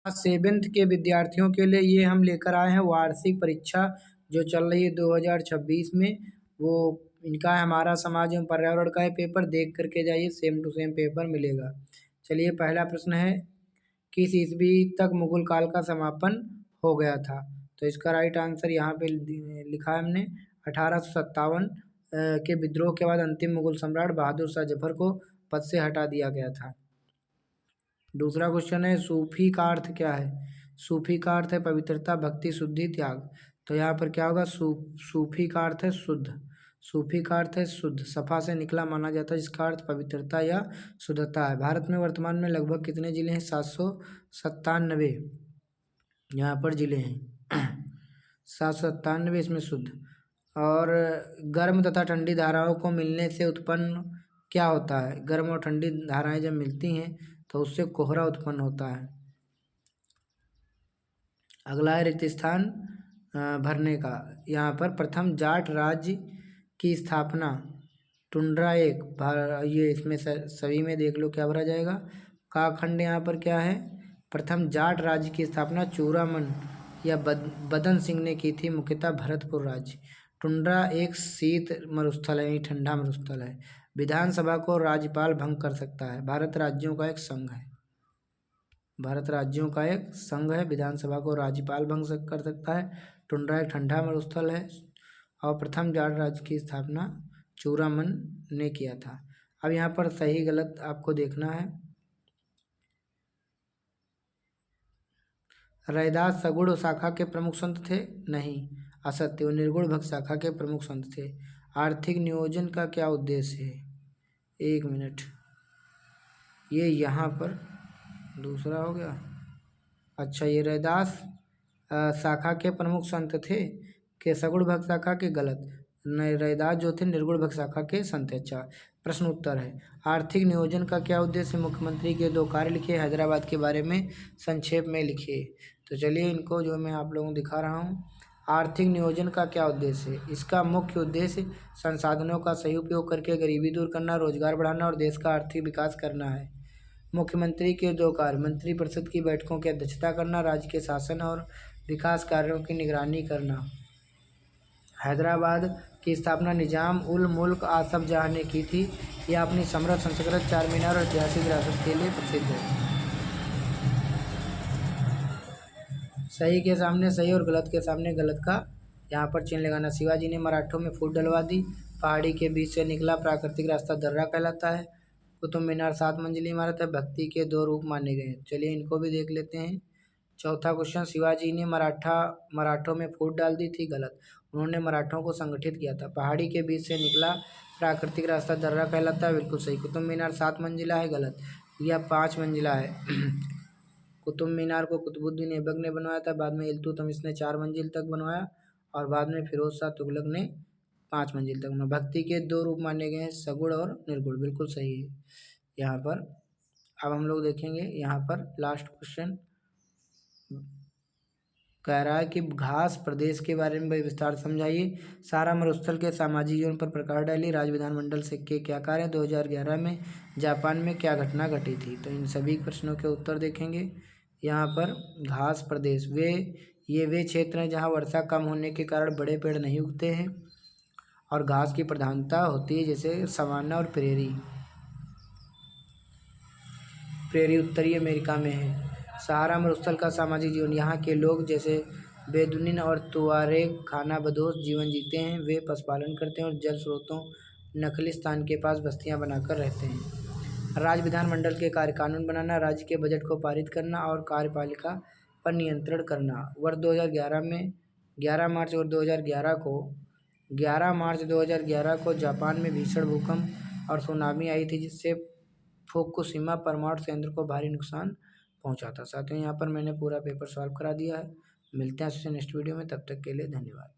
Seventh के विद्यार्थियों के लिए ये हम लेकर आए हैं वार्षिक परीक्षा जो चल रही है 2026 में। वो इनका है हमारा समाज एवं पर्यावरण का है पेपर, देख करके जाइए, सेम टू सेम पेपर मिलेगा। चलिए पहला प्रश्न है, किस ईस्वी तक मुगल काल का समापन हो गया था? तो इसका राइट आंसर यहाँ पे लिखा है हमने 1857 के विद्रोह के बाद अंतिम मुगल सम्राट बहादुर शाह जफर को पद से हटा दिया गया था। दूसरा क्वेश्चन है, सूफी का अर्थ क्या है? सूफी का अर्थ है पवित्रता, भक्ति, शुद्धि, त्याग। तो यहाँ पर क्या होगा, सूफी का अर्थ है शुद्ध। सूफी का अर्थ है शुद्ध, सफा से निकला माना जाता है, जिसका अर्थ पवित्रता या शुद्धता है। भारत में वर्तमान में लगभग कितने जिले हैं? 797 यहाँ पर जिले हैं 797 इसमें शुद्ध। और गर्म तथा ठंडी धाराओं को मिलने से उत्पन्न क्या होता है? गर्म और ठंडी धाराएं जब मिलती हैं तो उससे कोहरा उत्पन्न होता है। अगला है रिक्त स्थान भरने का। यहाँ पर प्रथम जाट राज्य की स्थापना टुंड्रा एक ये इसमें सभी में देख लो क्या भरा जाएगा। का खंड यहाँ पर क्या है? प्रथम जाट राज्य की स्थापना चूड़ामन या बदन सिंह ने की थी, मुख्यतः भरतपुर राज्य। टुंड्रा एक शीत मरुस्थल है, ठंडा मरुस्थल है। विधानसभा को राज्यपाल भंग कर सकता है। भारत राज्यों का एक संघ है। भारत राज्यों का एक संघ है, विधानसभा को राज्यपाल भंग कर सकता है। टुंड्रा एक ठंडा मरुस्थल है और प्रथम जाट राज्य की स्थापना चूड़ामन ने किया था। अब यहाँ पर सही गलत आपको देखना है। रैदास सगुण शाखा के प्रमुख संत थे? नहीं, असत्य, वो निर्गुण भक्त शाखा के प्रमुख संत थे। आर्थिक नियोजन का क्या उद्देश्य है? एक मिनट, ये यहाँ पर दूसरा हो गया। अच्छा, ये रैदास शाखा के प्रमुख संत थे कि सगुण भक्त शाखा के? गलत, रैदास जो थे निर्गुण भक्त शाखा के संत थे। अच्छा, प्रश्न उत्तर है, आर्थिक नियोजन का क्या उद्देश्य? मुख्यमंत्री के 2 कार्य लिखे, हैदराबाद के बारे में संक्षेप में लिखिए। तो चलिए इनको जो मैं आप लोगों को दिखा रहा हूँ। आर्थिक नियोजन का क्या उद्देश्य है? इसका मुख्य उद्देश्य संसाधनों का सही उपयोग करके गरीबी दूर करना, रोजगार बढ़ाना और देश का आर्थिक विकास करना है। मुख्यमंत्री के 2 कार्य, मंत्रिपरिषद की बैठकों की अध्यक्षता करना, राज्य के शासन और विकास कार्यों की निगरानी करना। हैदराबाद की स्थापना निजाम उल मुल्क आसफ जहाँ ने की थी। यह अपनी समृद्ध संस्कृत, चार मीनार और ऐतिहासिक विरासत के लिए प्रसिद्ध है। सही के सामने सही और गलत के सामने गलत का यहाँ पर चिन्ह लगाना। शिवाजी ने मराठों में फूट डलवा दी। पहाड़ी के बीच से निकला प्राकृतिक रास्ता दर्रा कहलाता है। कुतुब मीनार 7 मंजिली इमारत है। भक्ति के 2 रूप माने गए। चलिए इनको भी देख लेते हैं। चौथा क्वेश्चन, शिवाजी ने मराठों में फूट डाल दी थी? गलत, उन्होंने मराठों को संगठित किया था। पहाड़ी के बीच से निकला प्राकृतिक रास्ता दर्रा कहलाता है, बिल्कुल सही। कुतुब मीनार 7 मंजिला है? गलत, यह 5 मंजिला है। कुतुब मीनार को कुतुबुद्दीन ऐबक ने बनवाया था, बाद में इल्तुतमिश ने 4 मंजिल तक बनवाया और बाद में फिरोज शाह तुगलक ने 5 मंजिल तक बनवाया। भक्ति के 2 रूप माने गए हैं, सगुण और निर्गुण, बिल्कुल सही है यहाँ पर। अब हम लोग देखेंगे यहाँ पर लास्ट क्वेश्चन कह रहा है कि घास प्रदेश के बारे में विस्तार समझाइए। सारा मरुस्थल के सामाजिक जीवन पर प्रकाश डालिए। राज्य विधानमंडल से के क्या कार्य? 2011 में जापान में क्या घटना घटी थी? तो इन सभी प्रश्नों के उत्तर देखेंगे। यहाँ पर घास प्रदेश वे क्षेत्र हैं जहाँ वर्षा कम होने के कारण बड़े पेड़ नहीं उगते हैं और घास की प्रधानता होती है, जैसे सवाना और प्रेरी उत्तरी अमेरिका में है। सहारा मरुस्थल का सामाजिक जीवन, यहाँ के लोग जैसे बेदुनिन और तुआरेग खानाबदोश जीवन जीते हैं। वे पशुपालन करते हैं और जल स्रोतों नखलिस्तान के पास बस्तियाँ बनाकर रहते हैं। राज्य विधानमंडल के कार्य कानून बनाना, राज्य के बजट को पारित करना और कार्यपालिका पर नियंत्रण करना। वर्ष 2011 में 11 मार्च 2011 को जापान में भीषण भूकंप और सुनामी आई थी, जिससे फुकुशिमा परमाणु संयंत्र को भारी नुकसान पहुंचा था। साथियों, यहाँ पर मैंने पूरा पेपर सॉल्व करा दिया है। मिलते हैं आपसे नेक्स्ट वीडियो में, तब तक के लिए धन्यवाद।